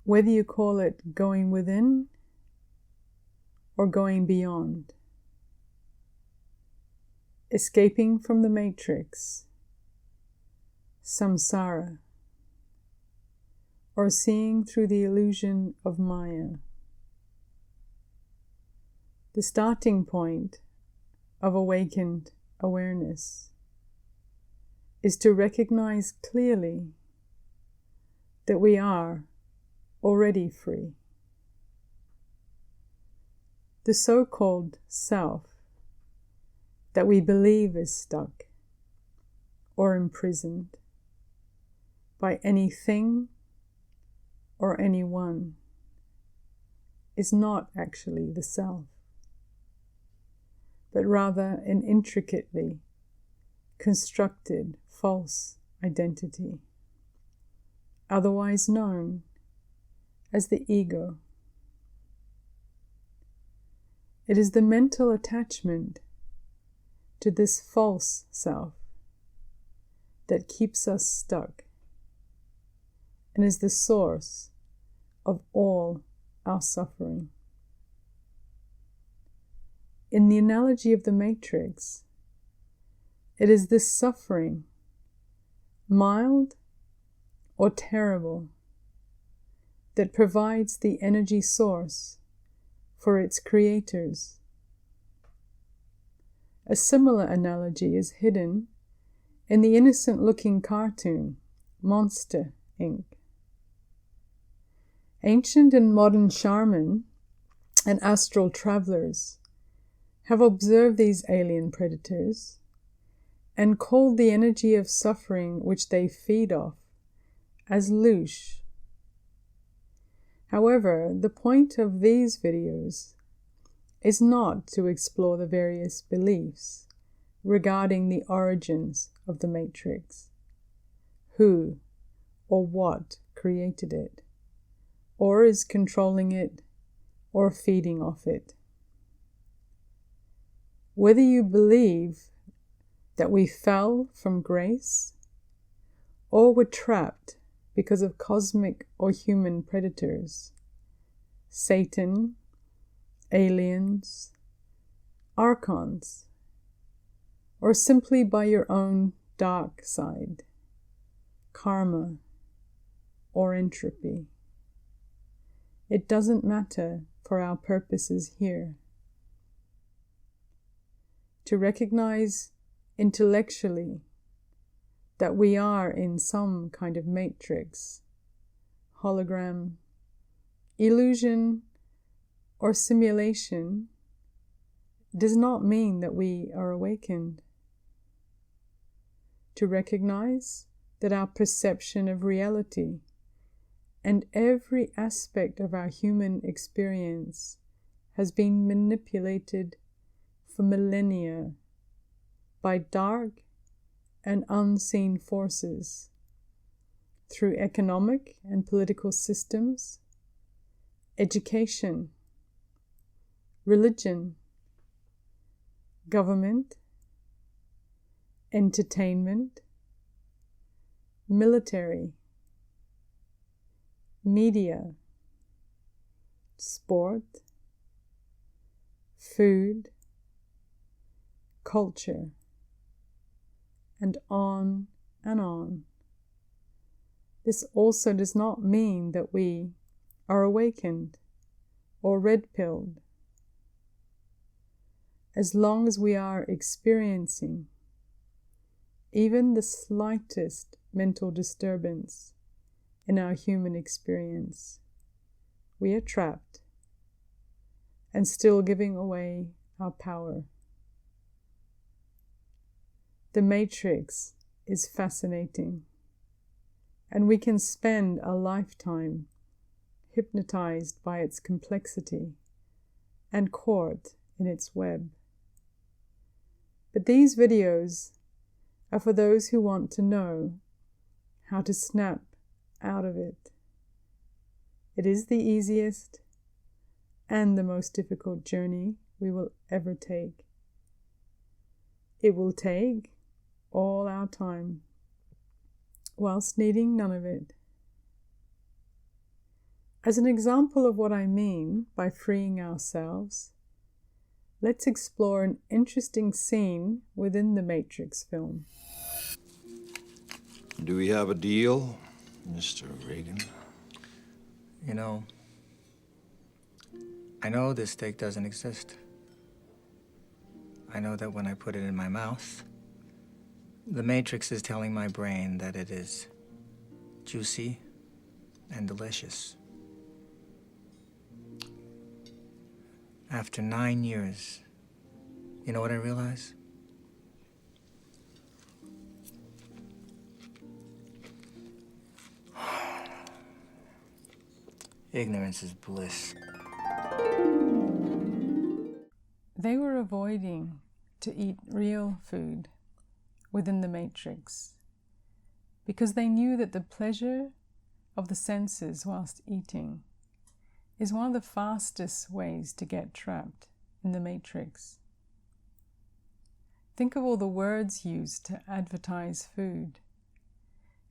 Whether you call it going within or going beyond, escaping from the matrix, samsara, or seeing through the illusion of Maya. The starting point of awakened awareness is to recognize clearly that we are already free. The so-called self that we believe is stuck or imprisoned by anything or anyone is not actually the self, but rather an intricately constructed false identity, otherwise known as the ego. It is the mental attachment to this false self that keeps us stuck and is the source of all our suffering. In the analogy of the matrix, it is this suffering, mild or terrible, that provides the energy source for its creators. A similar analogy is hidden in the innocent-looking cartoon, Monster, Inc. Ancient and modern shaman and astral travelers have observed these alien predators and called the energy of suffering which they feed off as loosh. However, the point of these videos is not to explore the various beliefs regarding the origins of the matrix, who or what created it, or is controlling it, or feeding off it. Whether you believe that we fell from grace, or were trapped because of cosmic or human predators, Satan, aliens, archons, or simply by your own dark side, karma, or entropy. It doesn't matter for our purposes here. To recognize intellectually that we are in some kind of matrix, hologram, illusion, or simulation does not mean that we are awakened. To recognize that our perception of reality and every aspect of our human experience has been manipulated for millennia by dark and unseen forces through economic and political systems, education, religion, government, entertainment, military, media, sport, food, culture, and on and on. This also does not mean that we are awakened or red-pilled. As long as we are experiencing even the slightest mental disturbance in our human experience, we are trapped and still giving away our power. The matrix is fascinating, and we can spend a lifetime hypnotized by its complexity and caught in its web. But these videos are for those who want to know how to snap out of it. It is the easiest and the most difficult journey we will ever take. It will take all our time, whilst needing none of it. As an example of what I mean by freeing ourselves, let's explore an interesting scene within the Matrix film. Do we have a deal, Mr. Reagan? You know, I know this steak doesn't exist. I know that when I put it in my mouth, the Matrix is telling my brain that it is juicy and delicious. After 9 years, you know what I realize? Ignorance is bliss. They were avoiding to eat real food within the Matrix because they knew that the pleasure of the senses whilst eating is one of the fastest ways to get trapped in the Matrix. Think of all the words used to advertise food: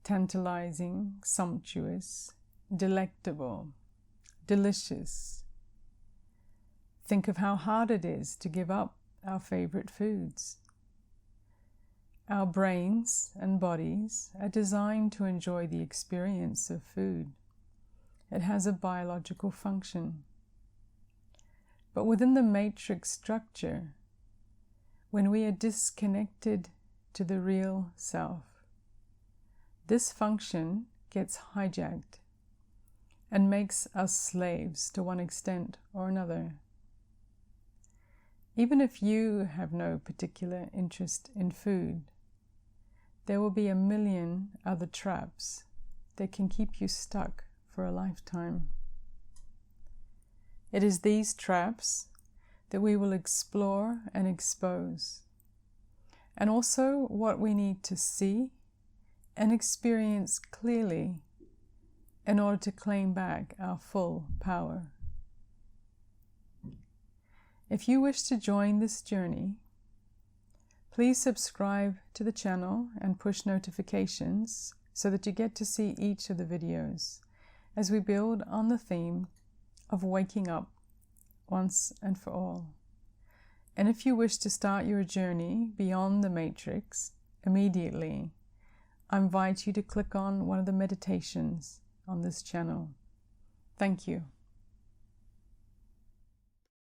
tantalizing, sumptuous, delectable, delicious. Think of how hard it is to give up our favorite foods. Our brains and bodies are designed to enjoy the experience of food. It has a biological function. But within the Matrix structure, when we are disconnected to the real self, this function gets hijacked and makes us slaves to one extent or another. Even if you have no particular interest in food, there will be a million other traps that can keep you stuck for a lifetime. It is these traps that we will explore and expose, and also what we need to see and experience clearly in order to claim back our full power. If you wish to join this journey, please subscribe to the channel and push notifications so that you get to see each of the videos as we build on the theme of waking up once and for all. And if you wish to start your journey beyond the Matrix immediately, I invite you to click on one of the meditations on this channel. Thank you.